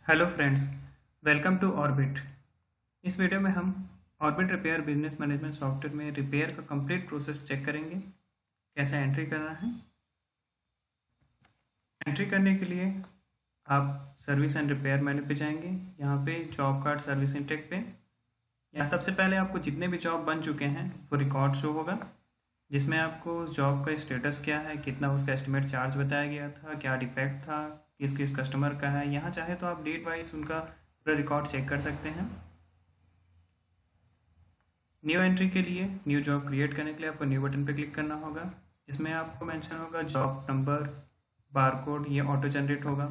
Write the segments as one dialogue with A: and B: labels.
A: Hello friends, welcome to Orbit. इस video में हम Orbit repair business management software में रिपेयर का कंप्लीट प्रोसेस चेक करेंगे। कैसे एंट्री करना है। एंट्री करने के लिए आप सर्विस एंड रिपेयर मेन्यू पे जाएंगे। यहाँ पे जॉब कार्ड सर्विस इंटेक पे यहाँ सबसे पहले आपको जितने भी जॉब बन चुके हैं वो रिकॉर्ड शो होगा, जिसमें आपको उस जॉब का स्टेटस क्या है, कितना उसका एस्टिमेट चार्ज बताया गया था, क्या डिफेक्ट था, किस किस कस्टमर का है। यहाँ चाहे तो आप डेट वाइज उनका पूरा रिकॉर्ड चेक कर सकते हैं। न्यू एंट्री के लिए, न्यू जॉब क्रिएट करने के लिए आपको न्यू बटन पर क्लिक करना होगा। इसमें आपको मेंशन होगा जॉब नंबर, बारकोड, ये ऑटो जनरेट होगा।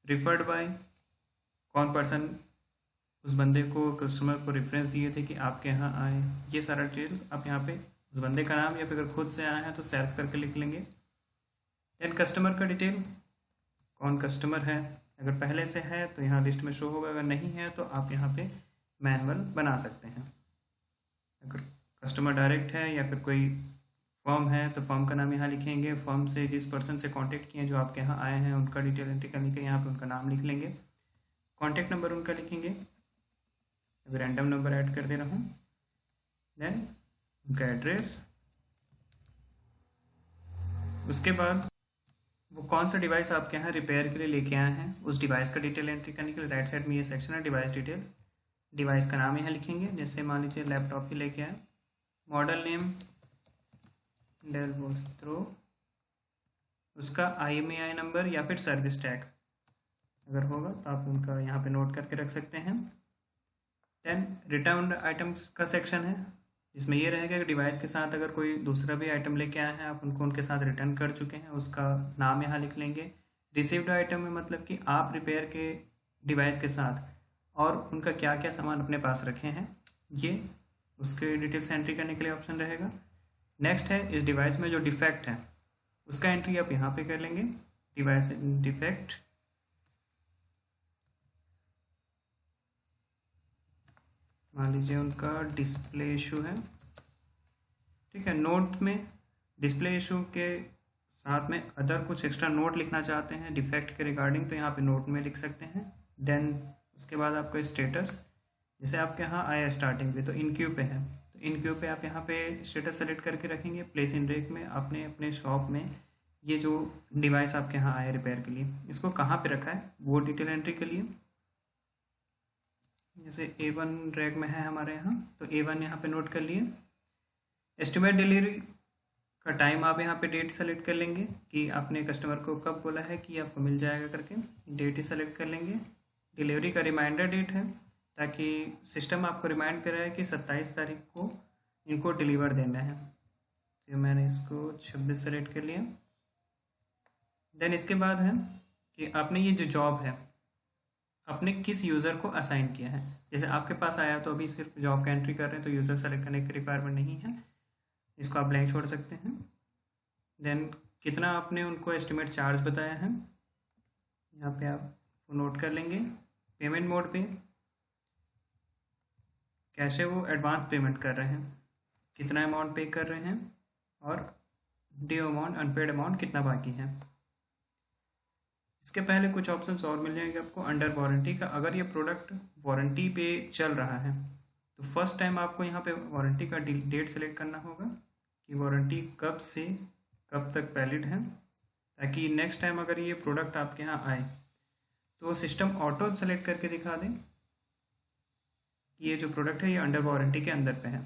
A: रिफर्ड बाय, कौन पर्सन उस बंदे को, कस्टमर को रेफरेंस दिए थे कि आपके यहाँ आए, ये सारा डिटेल्स आप यहाँ पे उस बंदे का नाम, या फिर अगर खुद से आए हैं तो सेल्फ करके लिख लेंगे। देन कस्टमर का डिटेल, कौन कस्टमर है, अगर पहले से है तो यहाँ लिस्ट में शो होगा, अगर नहीं है तो आप यहाँ पे मैनुअल बना सकते हैं। अगर कस्टमर डायरेक्ट है या फिर कोई फॉर्म है तो फॉर्म का नाम यहाँ लिखेंगे। फॉर्म से जिस पर्सन से कांटेक्ट किए, जो आपके यहाँ आए हैं, उनका डिटेल एंट्री करने के यहाँ पे उनका नाम लिख लेंगे। कांटेक्ट नंबर उनका लिखेंगे, अभी रैंडम नंबर ऐड कर दे रहा हूँ। देन उनका एड्रेस, उसके बाद वो कौन सा डिवाइस आपके यहाँ रिपेयर के लिए लेके आए हैं, उस डिवाइस का डिटेल एंट्री करने के लिए राइट साइड में ये सेक्शन है डिवाइस डिटेल्स। डिवाइस का नाम यहाँ लिखेंगे, जैसे मान लीजिए लैपटॉप ही लेके आए। मॉडल नेम डेल वोस्त्रो, उसका IMEI नंबर या फिर सर्विस टैग अगर होगा तो आप उनका यहाँ पे नोट करके रख सकते हैं। देन रिटर्न आइटम्स का सेक्शन है, जिसमें ये रहेगा कि डिवाइस के साथ अगर कोई दूसरा भी आइटम लेके आए हैं, आप उनको उनके साथ रिटर्न कर चुके हैं, उसका नाम यहाँ लिख लेंगे। रिसीव्ड आइटम में मतलब कि आप रिपेयर के डिवाइस के साथ और उनका क्या क्या सामान अपने पास रखे हैं, ये उसके डिटेल्स एंट्री करने के लिए ऑप्शन रहेगा। नेक्स्ट है इस डिवाइस में जो डिफेक्ट है उसका एंट्री आप यहाँ पे कर लेंगे। डिवाइस डिफेक्ट, मान लीजिए उनका डिस्प्ले इशू है, ठीक है। नोट में डिस्प्ले इशू के साथ में अदर कुछ एक्स्ट्रा नोट लिखना चाहते हैं डिफेक्ट के रिगार्डिंग, तो यहाँ पे नोट में लिख सकते हैं। देन उसके बाद आपका स्टेटस, जैसे आपके यहाँ आया स्टार्टिंग पे तो इन क्यू पे है, तो इन क्यू पे आप यहाँ पे स्टेटस सेलेक्ट करके रखेंगे। प्लेस इन रेक में आपने अपने शॉप में ये जो डिवाइस आपके यहाँ आया रिपेयर के लिए, इसको कहाँ पे रखा है वो डिटेल एंट्री के लिए। जैसे A1 रैक में है हमारे यहाँ, तो A1 यहाँ पे नोट कर लिए। एस्टिमेट डिलीवरी का टाइम आप यहाँ पे डेट सेलेक्ट कर लेंगे कि आपने कस्टमर को कब बोला है कि आपको मिल जाएगा करके, डेट ही सेलेक्ट कर लेंगे। डिलीवरी का रिमाइंडर डेट है, ताकि सिस्टम आपको रिमाइंड कर रहा है कि 27 तारीख को इनको डिलीवर देना है, तो मैंने इसको 26 सेलेक्ट कर लिया। देन इसके बाद है कि आपने ये जो जॉब है अपने किस यूज़र को असाइन किया है। जैसे आपके पास आया तो अभी सिर्फ जॉब का एंट्री कर रहे हैं, तो यूज़र सेलेक्ट करने की रिक्वायरमेंट नहीं है, इसको आप ब्लैंक छोड़ सकते हैं। देन कितना आपने उनको एस्टिमेट चार्ज बताया है, यहाँ पे आप नोट कर लेंगे। पेमेंट मोड पे कैसे वो एडवांस पेमेंट कर रहे हैं, कितना अमाउंट पे कर रहे हैं, और ड्यू अमाउंट, अनपेड अमाउंट कितना बाकी है। इसके पहले कुछ ऑप्शंस और मिल जाएंगे आपको अंडर वारंटी का। अगर ये प्रोडक्ट वारंटी पे चल रहा है तो फर्स्ट टाइम आपको यहाँ पे वारंटी का डेट सेलेक्ट करना होगा कि वारंटी कब से कब तक वैलिड है, ताकि नेक्स्ट टाइम अगर ये प्रोडक्ट आपके यहाँ आए तो सिस्टम ऑटो सेलेक्ट करके दिखा दें कि ये जो प्रोडक्ट है ये अंडर वारंटी के अंदर पे है।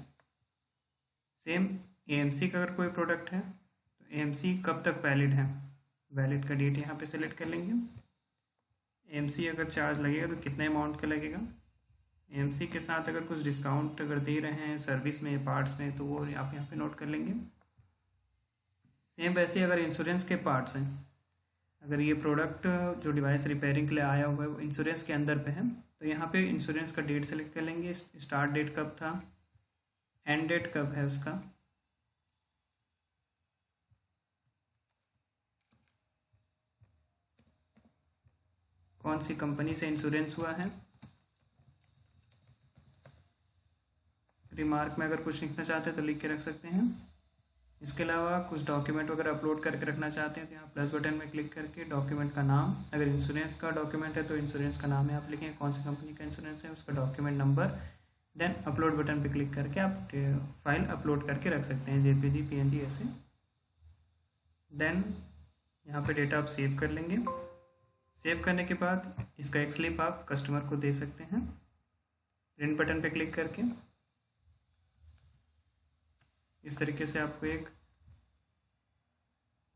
A: सेम AMC का अगर कोई प्रोडक्ट है तो AMC कब तक वैलिड है, वैलिड का डेट यहाँ पे सेलेक्ट कर लेंगे। AMC अगर चार्ज लगेगा तो कितने अमाउंट का लगेगा। AMC के साथ अगर कुछ डिस्काउंट अगर दे रहे हैं सर्विस में, पार्ट्स में, तो वो आप यहाँ पे नोट कर लेंगे। सेम वैसे अगर इंश्योरेंस के पार्ट्स हैं, अगर ये प्रोडक्ट जो डिवाइस रिपेयरिंग के लिए आया हुआ है वो इंश्योरेंस के अंदर पे है, तो यहाँ पे इंश्योरेंस का डेट सेलेक्ट कर लेंगे। स्टार्ट डेट कब था, एंड डेट कब है उसका। कौन सी कंपनी से इंश्योरेंस हुआ है। रिमार्क में अगर कुछ लिखना चाहते हैं तो लिख के रख सकते हैं। इसके अलावा कुछ डॉक्यूमेंट वगैरह अपलोड करके रखना चाहते हैं तो यहाँ प्लस बटन में क्लिक करके डॉक्यूमेंट का नाम, अगर इंश्योरेंस का डॉक्यूमेंट है तो इंश्योरेंस का नाम है आप लिखें, कौन सी कंपनी का इंश्योरेंस है, उसका document number, then upload button पे क्लिक करके आप फाइल अपलोड करके रख सकते हैं, जेपीजी, पीएनजी ऐसे। देन यहाँ पे डेटा आप सेव कर लेंगे। सेव करने के बाद इसका एक स्लिप आप कस्टमर को दे सकते हैं, प्रिंट बटन पे क्लिक करके। इस तरीके से आपको एक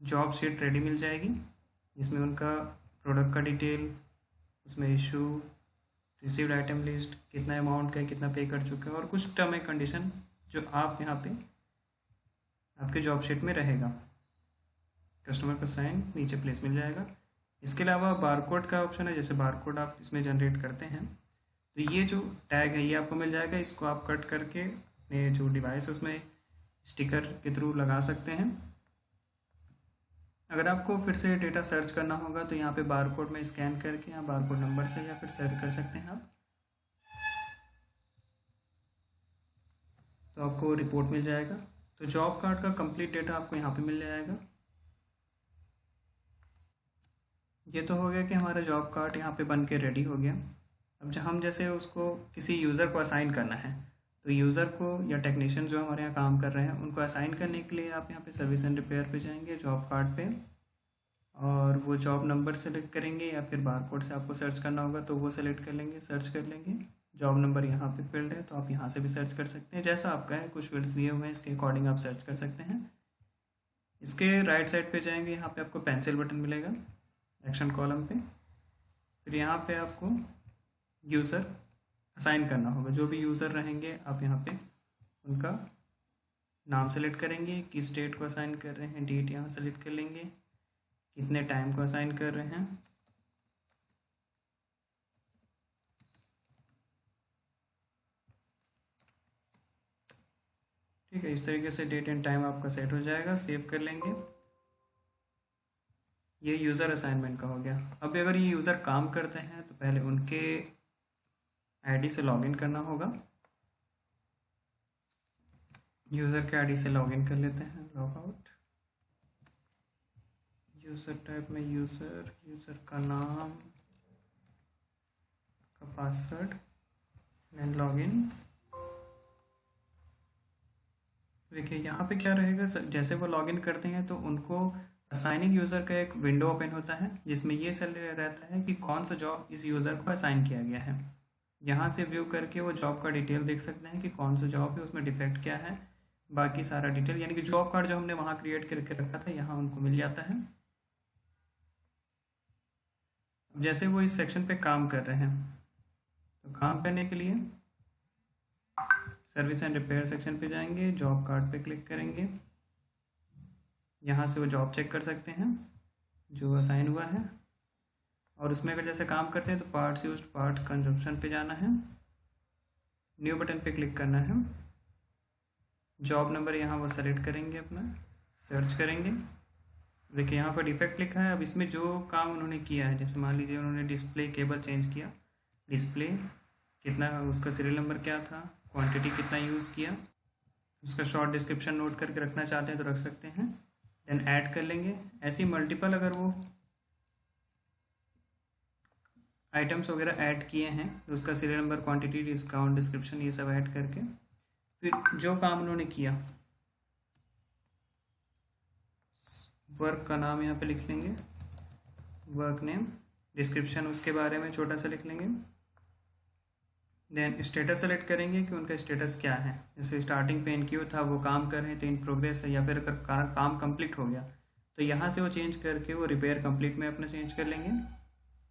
A: जॉब शीट रेडी मिल जाएगी, जिसमें उनका प्रोडक्ट का डिटेल, उसमें इशू, रिसीव्ड आइटम लिस्ट, कितना अमाउंट का है, कितना पे कर चुके हैं, और कुछ टर्म एंड कंडीशन जो आप यहाँ पे आपके जॉब शीट में रहेगा। कस्टमर का साइन नीचे प्लेस मिल जाएगा। इसके अलावा बारकोड का ऑप्शन है, जैसे बारकोड आप इसमें जनरेट करते हैं तो ये जो टैग है ये आपको मिल जाएगा। इसको आप कट करके अपने जो डिवाइस है उसमें स्टिकर के थ्रू लगा सकते हैं। अगर आपको फिर से डेटा सर्च करना होगा तो यहाँ पे बारकोड में स्कैन करके यहाँ बारकोड नंबर से या फिर सर्च कर सकते हैं आप, तो आपको रिपोर्ट मिल जाएगा। तो जॉब कार्ड का कंप्लीट डेटा आपको यहाँ पे मिल जाएगा। ये तो हो गया कि हमारा जॉब कार्ड यहाँ पे बन के रेडी हो गया। अब जब हम जैसे उसको किसी यूज़र को असाइन करना है तो यूज़र को या टेक्नीशियन जो हमारे यहाँ काम कर रहे हैं उनको असाइन करने के लिए आप यहाँ पे सर्विस एंड रिपेयर पे जाएंगे, जॉब कार्ड पे, और वो जॉब नंबर सेलेक्ट करेंगे या फिर बारकोड से आपको सर्च करना होगा तो वो सेलेक्ट कर लेंगे, सर्च कर लेंगे। जॉब नंबर यहाँ पे फील्ड है तो आप यहाँ से भी सर्च कर सकते हैं, जैसा आपका है, कुछ फील्ड्स दिए हुए हैं इसके अकॉर्डिंग आप सर्च कर सकते हैं। इसके राइट साइड पे जाएंगे, यहाँ पे आपको पेंसिल बटन मिलेगा एक्शन कॉलम पे, फिर यहाँ पे आपको यूज़र असाइन करना होगा। जो भी यूज़र रहेंगे आप यहाँ पे उनका नाम सेलेक्ट करेंगे, किस डेट को असाइन कर रहे हैं, डेट यहाँ सेलेक्ट कर लेंगे, कितने टाइम को असाइन कर रहे हैं, ठीक है। इस तरीके से डेट एंड टाइम आपका सेट हो जाएगा, सेव कर लेंगे। ये यूज़र असाइनमेंट का हो गया। अब अगर ये यूज़र काम करते हैं तो पहले उनके आईडी से लॉगिन करना होगा। यूज़र के आईडी से लॉगिन कर लेते हैं, लॉग आउट, यूज़र टाइप में यूज़र, यूज़र का नाम, का पासवर्ड, देन लॉगिन। देखिए यहाँ पे क्या रहेगा, जैसे वो लॉगिन करते हैं तो उनको असाइनिंग यूज़र का एक विंडो ओपन होता है जिसमें ये सेल रहता है कि कौन सा जॉब इस यूज़र को असाइन किया गया है। यहाँ से व्यू करके वो जॉब का डिटेल देख सकते हैं कि कौन सा जॉब है, उसमें डिफेक्ट क्या है, बाकी सारा डिटेल, यानी कि जॉब कार्ड जो हमने वहाँ क्रिएट करके रखा था यहाँ उनको मिल जाता है। जैसे वो इस सेक्शन पे काम कर रहे हैं तो काम करने के लिए सर्विस एंड रिपेयर सेक्शन पे जाएंगे, जॉब कार्ड पे क्लिक करेंगे, यहाँ से वो जॉब चेक कर सकते हैं जो असाइन हुआ है, और उसमें अगर जैसे काम करते हैं तो पार्ट्स यूज्ड, पार्ट्स कंजप्शन पे जाना है, न्यू बटन पे क्लिक करना है, जॉब नंबर यहाँ वो सेलेक्ट करेंगे अपना, सर्च करेंगे। देखिए यहाँ पर डिफेक्ट लिखा है। अब इसमें जो काम उन्होंने किया है, जैसे मान लीजिए उन्होंने डिस्प्ले केबल चेंज किया, डिस्प्ले कितना, उसका सीरियल नंबर क्या था, क्वांटिटी कितना यूज़ किया, उसका शॉर्ट डिस्क्रिप्शन नोट करके रखना चाहते हैं तो रख सकते हैं, देन ऐड कर लेंगे। ऐसी मल्टीपल अगर वो आइटम्स वगैरह ऐड किए हैं तो उसका serial number, quantity, discount, description, ये सब ऐड करके फिर जो काम उन्होंने किया, वर्क का नाम यहाँ पे लिख लेंगे, वर्क नेम, डिस्क्रिप्शन उसके बारे में छोटा सा लिख लेंगे, देन स्टेटस सेलेक्ट करेंगे कि उनका स्टेटस क्या है। जैसे स्टार्टिंग पे इनक्यू था, वो काम कर रहे थे, इन प्रोग्रेस है, या फिर अगर काम कंप्लीट हो गया तो यहाँ से वो चेंज करके वो रिपेयर कंप्लीट में अपना चेंज कर लेंगे,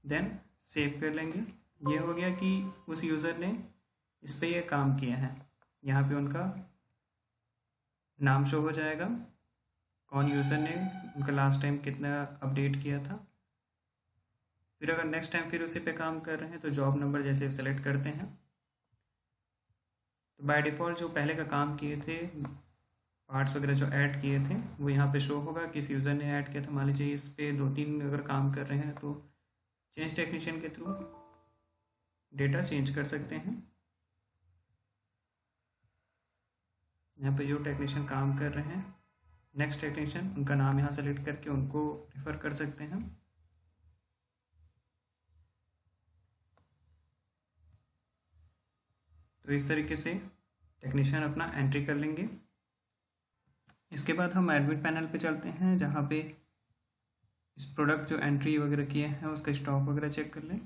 A: देन सेव कर लेंगे। ये हो गया कि उस यूज़र ने इस पर यह काम किया है। यहाँ पे उनका नाम शो हो जाएगा, कौन यूज़र ने उनका लास्ट टाइम कितना अपडेट किया था। फिर अगर नेक्स्ट टाइम फिर उसी पे काम कर रहे हैं तो जॉब नंबर जैसे सेलेक्ट करते हैं तो बाय डिफ़ॉल्ट जो पहले का काम किए थे, पार्ट्स वगैरह जो ऐड किए थे वो यहाँ पे शो होगा, किस यूज़र ने ऐड किया था। मान लीजिए इस पे 2-3 अगर काम कर रहे हैं तो चेंज टेक्नीशियन के थ्रू डेटा चेंज कर सकते हैं। यहाँ पे जो टेक्नीशियन काम कर रहे हैं नेक्स्ट टेक्नीशियन, उनका नाम यहाँ सेलेक्ट करके उनको रेफ़र कर सकते हैं। तो इस तरीके से टेक्नीशियन अपना एंट्री कर लेंगे। इसके बाद हम एडमिट पैनल पे चलते हैं, जहाँ पे इस प्रोडक्ट जो एंट्री वगैरह किए हैं उसका स्टॉक वगैरह चेक कर लें।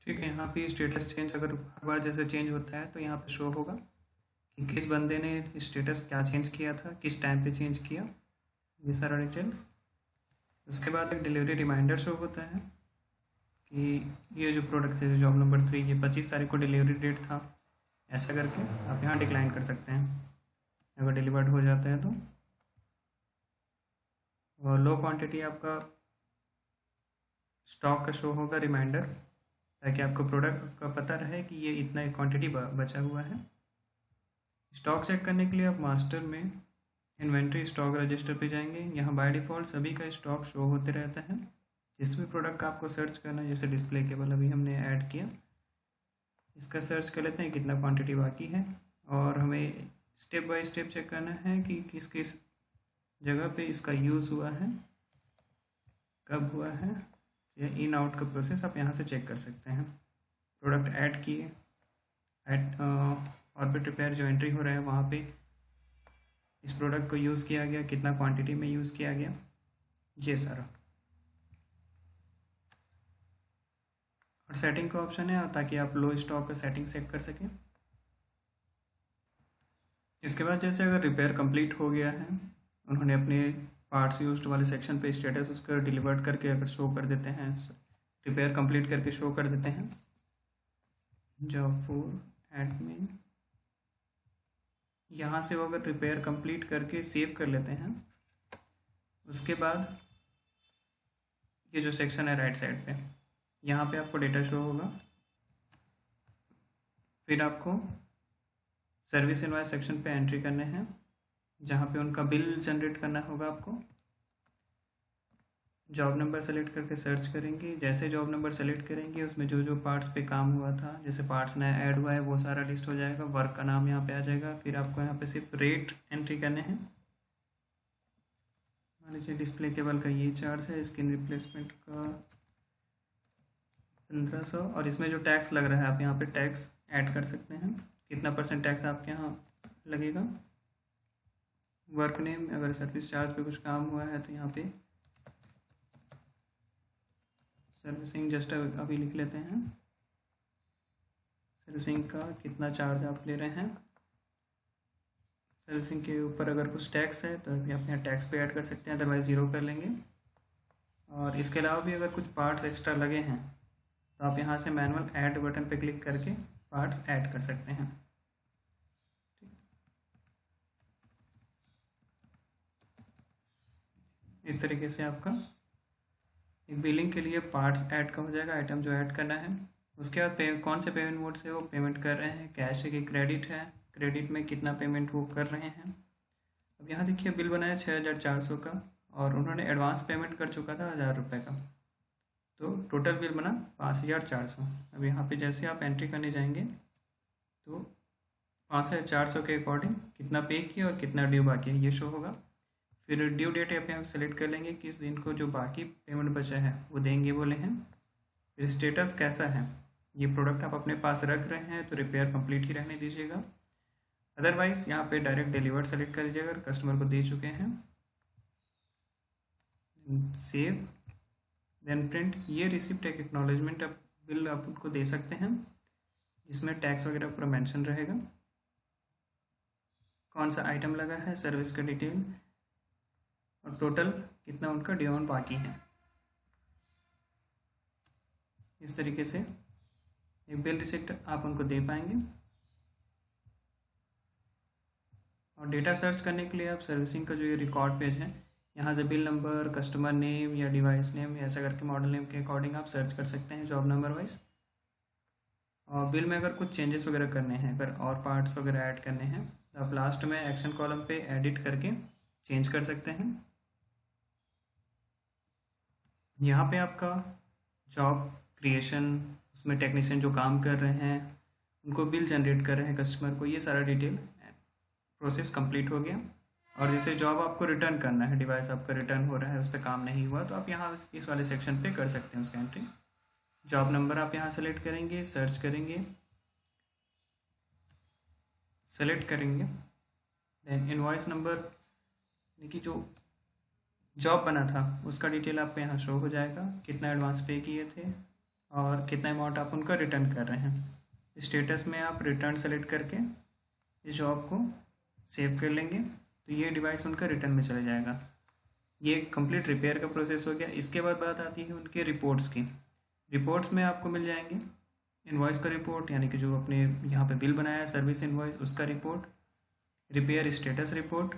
A: ठीक है, यहाँ पे स्टेटस चेंज अगर हर बार जैसे चेंज होता है तो यहाँ पे शो होगा कि किस बंदे ने स्टेटस क्या चेंज किया था, किस टाइम पे चेंज किया, ये सारा डिटेल्स। उसके बाद एक डिलीवरी रिमाइंडर शो होता है कि ये जो प्रोडक्ट है जॉब नंबर 3, ये 25 तारीख को डिलीवरी डेट था, ऐसा करके आप यहाँ डिक्लाइन कर सकते हैं अगर डिलीवर्ड हो जाता है तो। और लो क्वांटिटी आपका स्टॉक का शो होगा रिमाइंडर, ताकि आपको प्रोडक्ट का पता रहे कि ये इतना क्वांटिटी बचा हुआ है। स्टॉक चेक करने के लिए आप मास्टर में इन्वेंट्री स्टॉक रजिस्टर पे जाएंगे। यहाँ बाय डिफ़ॉल्ट सभी का स्टॉक शो होते रहता है। जिस भी प्रोडक्ट का आपको सर्च करना है, जैसे डिस्प्ले केबल अभी हमने ऐड किया, इसका सर्च कर लेते हैं कितना क्वांटिटी बाकी है, और हमें स्टेप बाय स्टेप चेक करना है कि किस किस जगह पे इसका यूज़ हुआ है, कब हुआ है। या इन आउट का प्रोसेस आप यहाँ से चेक कर सकते हैं। प्रोडक्ट ऐड किए, ऐड ऑर्बिट रिपेयर जो एंट्री हो रहा है वहाँ पे इस प्रोडक्ट को यूज़ किया गया, कितना क्वांटिटी में यूज़ किया गया, ये सारा। और सेटिंग का ऑप्शन है ताकि आप लो स्टॉक का सेटिंग सेट कर सकें। इसके बाद जैसे अगर रिपेयर कंप्लीट हो गया है, उन्होंने अपने पार्ट्स यूज्ड वाले सेक्शन पे स्टेटस उसका डिलीवर्ड करके अगर शो कर देते हैं, रिपेयर कंप्लीट करके शो कर देते हैं जॉब फॉर एडमिन, यहाँ से वो अगर रिपेयर कंप्लीट करके सेव कर लेते हैं, उसके बाद ये जो सेक्शन है राइट साइड पे, यहाँ पे आपको डेटा शो होगा। फिर आपको सर्विस इनवॉइस सेक्शन पे एंट्री करने हैं, जहाँ पे उनका बिल जनरेट करना होगा आपको। जॉब नंबर सेलेक्ट करके सर्च करेंगे। जैसे जॉब नंबर सेलेक्ट करेंगे उसमें जो जो पार्ट्स पे काम हुआ था, जैसे पार्ट्स नया ऐड हुआ है, वो सारा लिस्ट हो जाएगा। वर्क का नाम यहाँ पे आ जाएगा। फिर आपको यहाँ पे सिर्फ रेट एंट्री करने हैं। मान लीजिए डिस्प्ले केबल का ये चार्ज है, स्क्रीन रिप्लेसमेंट का 1500, और इसमें जो टैक्स लग रहा है आप यहाँ पे टैक्स ऐड कर सकते हैं, कितना % टैक्स आपके यहाँ लगेगा। वर्क नेम, अगर सर्विस चार्ज पे कुछ काम हुआ है तो यहाँ पे सर्विसिंग जस्ट अभी लिख लेते हैं, सर्विसिंग का कितना चार्ज आप ले रहे हैं। सर्विसिंग के ऊपर अगर कुछ टैक्स है तो अभी आप यहाँ टैक्स पे ऐड कर सकते हैं, अदरवाइज 0 कर लेंगे। और इसके अलावा भी अगर कुछ पार्ट्स एक्स्ट्रा लगे हैं तो आप यहाँ से मैनुअल ऐड बटन पे क्लिक करके पार्ट्स ऐड कर सकते हैं। इस तरीके से आपका एक बिलिंग के लिए पार्ट्स ऐड का हो जाएगा, आइटम जो ऐड करना है। उसके बाद कौन से पेमेंट मोड से वो पेमेंट कर रहे हैं, कैश है कि क्रेडिट है, क्रेडिट में कितना पेमेंट वो कर रहे हैं। अब यहाँ देखिए बिल बनाया 6400 का, और उन्होंने एडवांस पेमेंट कर चुका था 1000 रुपये का, तो टोटल बिल बना 5400। अब यहाँ पे जैसे आप एंट्री करने जाएंगे तो 5400 के अकॉर्डिंग कितना पे किया और कितना ड्यू बाकी है ये शो होगा। फिर ड्यू डेट यहाँ पे हम सेलेक्ट कर लेंगे, किस दिन को जो बाकी पेमेंट बचा है वो देंगे बोले हैं। फिर स्टेटस कैसा है, ये प्रोडक्ट आप अपने पास रख रहे हैं तो रिपेयर कंप्लीट ही रहने दीजिएगा, अदरवाइज यहाँ पे डायरेक्ट डिलीवर्ड सेलेक्ट कर दीजिएगा अगर कस्टमर को दे चुके हैं। Save, then print. ये रिसिप्ट एक एक्नॉलेजमेंट बिल आप उनको दे सकते हैं, जिसमें टैक्स वगैरह पूरा मेंशन रहेगा, कौन सा आइटम लगा है, सर्विस का डिटेल, और टोटल कितना उनका ड्यू अमाउंट बाकी है। इस तरीके से एक बिल रिसिप्ट आप उनको दे पाएंगे। और डेटा सर्च करने के लिए आप सर्विसिंग का जो ये रिकॉर्ड पेज है, यहाँ से बिल नंबर, कस्टमर नेम या डिवाइस नेम, ऐसा करके मॉडल नेम के अकॉर्डिंग आप सर्च कर सकते हैं जॉब नंबर वाइज। और बिल में अगर कुछ चेंजेस वगैरह करने हैं, अगर और पार्ट्स वगैरह ऐड करने हैं, तो आप लास्ट में एक्शन कॉलम पे एडिट करके चेंज कर सकते हैं। यहाँ पे आपका जॉब क्रिएशन, उसमें टेक्नीशियन जो काम कर रहे हैं उनको बिल जनरेट कर रहे हैं कस्टमर को, ये सारा डिटेल प्रोसेस कंप्लीट हो गया। और जैसे जॉब आपको रिटर्न करना है, डिवाइस आपका रिटर्न हो रहा है, उस पर काम नहीं हुआ, तो आप यहाँ इस वाले सेक्शन पे कर सकते हैं उसका एंट्री। जॉब नंबर आप यहाँ सेलेक्ट करेंगे, सर्च करेंगे, सेलेक्ट करेंगे, देन इनवॉइस नंबर यानी कि जो जॉब बना था उसका डिटेल आपको यहाँ शो हो जाएगा, कितना एडवांस पे किए थे और कितना अमाउंट आप उनका रिटर्न कर रहे हैं। स्टेटस में आप रिटर्न सेलेक्ट करके इस जॉब को सेव कर लेंगे, तो ये डिवाइस उनका रिटर्न में चला जाएगा। ये कंप्लीट रिपेयर का प्रोसेस हो गया। इसके बाद बात आती है उनके रिपोर्ट्स की। रिपोर्ट्स में आपको मिल जाएंगे इनवॉइस का रिपोर्ट, यानी कि जो अपने यहाँ पे बिल बनाया है सर्विस इनवॉइस, उसका रिपोर्ट, रिपेयर स्टेटस रिपोर्ट,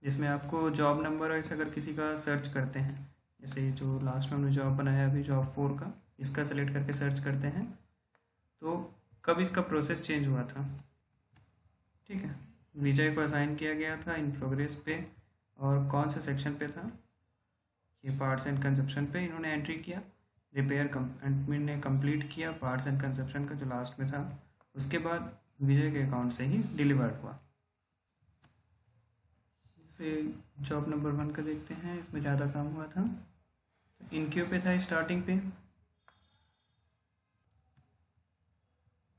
A: जिसमें आपको जॉब नंबर ऐसे अगर किसी का सर्च करते हैं, जैसे जो लास्ट में हमने जॉब बनाया अभी जॉब 4 का, इसका सेलेक्ट करके सर्च करते हैं तो कब इसका प्रोसेस चेंज हुआ था, ठीक है, विजय को असाइन किया गया था इन प्रोग्रेस पे, और कौन से सेक्शन पे था, ये पार्ट्स एंड कंजप्शन पे इन्होंने एंट्री किया, रिपेयर एडमिन ने कंप्लीट किया पार्ट्स एंड कंजप्शन का जो लास्ट में था, उसके बाद विजय के अकाउंट से ही डिलीवर्ड हुआ। से जॉब नंबर 1 का देखते हैं, इसमें ज़्यादा काम हुआ था, तो इनक्यू पे था स्टार्टिंग पे,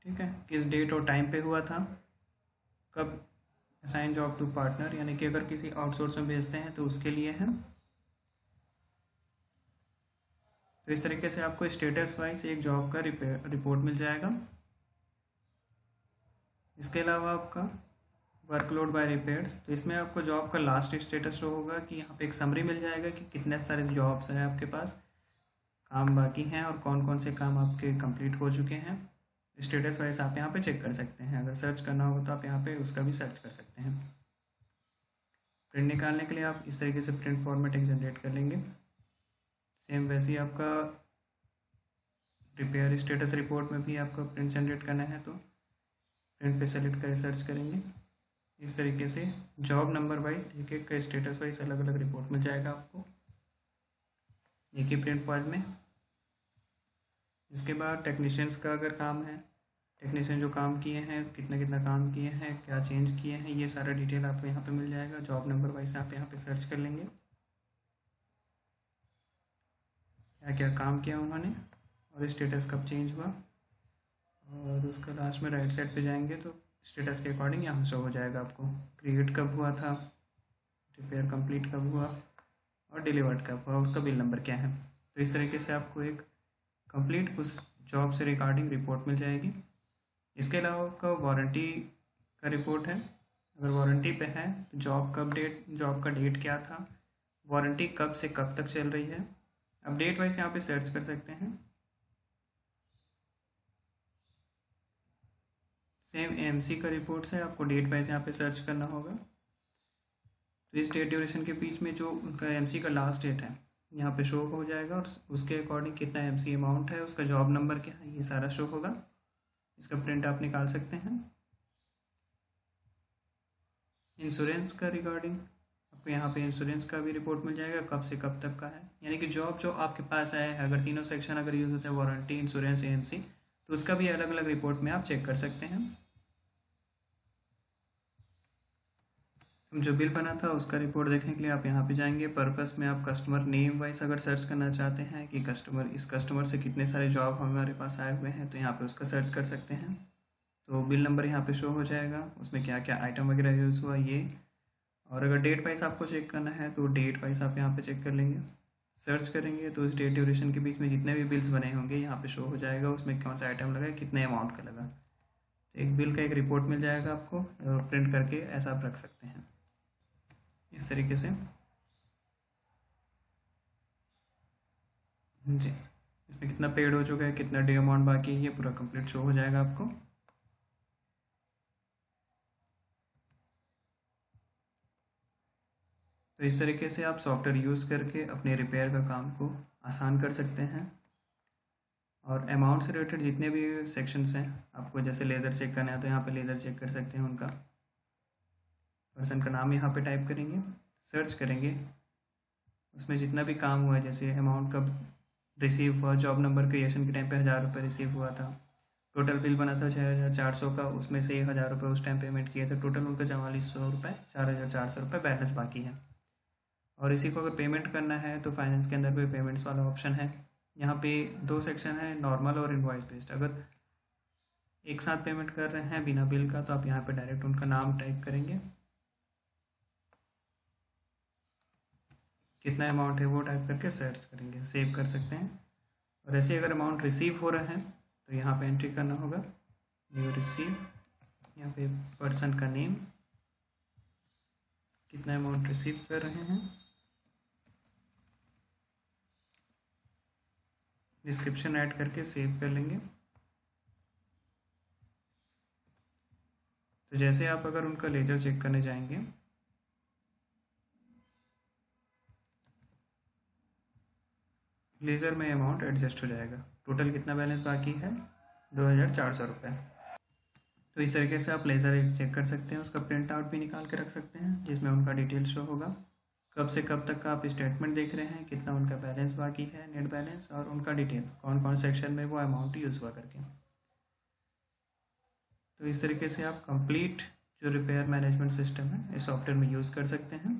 A: ठीक है, किस डेट और टाइम पे हुआ था, कब असाइन जॉब टू पार्टनर, यानी कि अगर किसी आउटसोर्स में भेजते हैं तो उसके लिए है। तो इस तरीके से आपको स्टेटस वाइज एक जॉब का रिपोर्ट मिल जाएगा। इसके अलावा आपका वर्कलोड बाय रिपेयर्स, तो इसमें आपको जॉब का लास्ट स्टेटस शो होगा कि यहाँ पे एक समरी मिल जाएगा कि कितने सारे जॉब्स हैं आपके पास, काम बाकी हैं और कौन कौन से काम आपके कंप्लीट हो चुके हैं। स्टेटस वाइज आप यहाँ पे चेक कर सकते हैं, अगर सर्च करना हो तो आप यहाँ पे उसका भी सर्च कर सकते हैं। प्रिंट निकालने के लिए आप इस तरीके से प्रिंट फॉर्मेट एक जनरेट कर लेंगे। सेम वैसे ही आपका रिपेयर स्टेटस रिपोर्ट में भी आपको प्रिंट जनरेट करना है, तो प्रिंट पे सेलेक्ट कर सर्च करेंगे। इस तरीके से जॉब नंबर वाइज एक एक का स्टेटस वाइज अलग अलग रिपोर्ट मिल जाएगा आपको एक ही प्रिंट फाइल में। इसके बाद टेक्नीशियंस का अगर काम है, टेक्नीशियन जो काम किए हैं, कितना कितना काम किए हैं, क्या चेंज किए हैं, ये सारा डिटेल आपको यहाँ पे मिल जाएगा। जॉब नंबर वाइज आप यहाँ पे सर्च कर लेंगे क्या क्या काम किया उन्होंने और स्टेटस कब चेंज हुआ, और उसका लास्ट में राइट साइड पे जाएंगे तो स्टेटस के अकॉर्डिंग यहाँ शो हो जाएगा आपको, क्रिएट कब हुआ था, रिपेयर कंप्लीट कब हुआ और डिलीवर्ड कब हुआ, उसका बिल नंबर क्या है। तो इस तरीके से आपको एक कंप्लीट उस जॉब से रिगार्डिंग रिपोर्ट मिल जाएगी। इसके अलावा आपका वारंटी का रिपोर्ट है, अगर वारंटी पे है तो जॉब का डेट क्या था, वारंटी कब से कब तक चल रही है, अब डेट वाइज यहाँ पे सर्च कर सकते हैं। सेम एमसी का रिपोर्ट है, आपको डेट वाइज यहाँ पे सर्च करना होगा। तो इस डेट ड्यूरेशन के बीच में जो उनका एमसी का लास्ट डेट है यहाँ पे शो हो जाएगा, और उसके अकॉर्डिंग कितना एमसी अमाउंट है, उसका जॉब नंबर क्या है, ये सारा शो होगा। इसका प्रिंट आप निकाल सकते हैं। इंश्योरेंस का रिगार्डिंग आपको यहाँ पे इंश्योरेंस का भी रिपोर्ट मिल जाएगा, कब से कब तक का है, यानी कि जॉब जो आपके पास आया है, अगर तीनों सेक्शन अगर यूज़ होते हैं वारंटी, इंश्योरेंस, एएमसी, तो उसका भी अलग अलग रिपोर्ट में आप चेक कर सकते हैं। हम जो बिल बना था उसका रिपोर्ट देखने के लिए आप यहाँ पे जाएंगे। पर्पस में आप कस्टमर नेम वाइज अगर सर्च करना चाहते हैं कि इस कस्टमर से कितने सारे जॉब हमारे पास आए हुए हैं, तो यहाँ पे उसका सर्च कर सकते हैं। तो बिल नंबर यहाँ पे शो हो जाएगा, उसमें क्या क्या आइटम वगैरह यूज़ हुआ ये, और अगर डेट वाइज आपको चेक करना है तो डेट वाइज आप यहाँ पे चेक कर लेंगे। सर्च करेंगे तो उस डेट ड्यूरेशन के बीच में जितने भी बिल्स बने होंगे यहाँ पे शो हो जाएगा, उसमें कौन सा आइटम लगा, कितने अमाउंट का लगा। तो एक बिल का एक रिपोर्ट मिल जाएगा आपको, और प्रिंट करके ऐसा आप रख सकते हैं इस तरीके से जी। इसमें कितना पेड हो चुका है, कितना ड्यू अमाउंट बाकी है, ये पूरा कंप्लीट शो हो जाएगा आपको। तो इस तरीके से आप सॉफ्टवेयर यूज़ करके अपने रिपेयर का काम को आसान कर सकते हैं। और अमाउंट से रिलेटेड जितने भी सेक्शंस हैं, आपको जैसे लेज़र चेक करना है तो यहाँ पे लेज़र चेक कर सकते हैं, उनका पर्सन का नाम यहाँ पे टाइप करेंगे, सर्च करेंगे, उसमें जितना भी काम हुआ है, जैसे अमाउंट कब रिसीव हुआ, जॉब नंबर क्रिएशन के टाइम पे 1000 रुपये रिसीव हुआ था, टोटल बिल बना था 6400 का, उसमें से 1000 रुपये उस टाइम पेमेंट किए थे, टोटल उनका 4400 रुपये, 4400 रुपये बैलेंस बाकी है। और इसी को अगर पेमेंट करना है तो फाइनेंस के अंदर भी पेमेंट्स वाला ऑप्शन है। यहाँ पे 2 सेक्शन है, नॉर्मल और इनवॉइस बेस्ड। अगर एक साथ पेमेंट कर रहे हैं बिना बिल का तो आप यहाँ पे डायरेक्ट उनका नाम टाइप करेंगे, कितना अमाउंट है वो टाइप करके सर्च करेंगे, सेव कर सकते हैं। और ऐसे अगर अमाउंट रिसीव हो रहा है तो यहाँ पे एंट्री करना होगा यू रिसीव, यहाँ पे पर्सन का नेम, कितना अमाउंट रिसीव कर रहे हैं, डिस्क्रिप्शन ऐड करके सेव कर लेंगे। तो जैसे आप अगर उनका लेजर चेक करने जाएंगे, लेजर में अमाउंट एडजस्ट हो जाएगा। टोटल कितना बैलेंस बाकी है, 2400 रुपये। तो इस तरीके से आप लेजर चेक कर सकते हैं, उसका प्रिंट आउट भी निकाल के रख सकते हैं जिसमें उनका डिटेल शो होगा, कब से कब तक का आप स्टेटमेंट देख रहे हैं, कितना उनका बैलेंस बाकी है, नेट बैलेंस, और उनका डिटेल कौन कौन सेक्शन में वो अमाउंट यूज़ हुआ करके। तो इस तरीके से आप कंप्लीट जो रिपेयर मैनेजमेंट सिस्टम है इस सॉफ्टवेयर में यूज़ कर सकते हैं।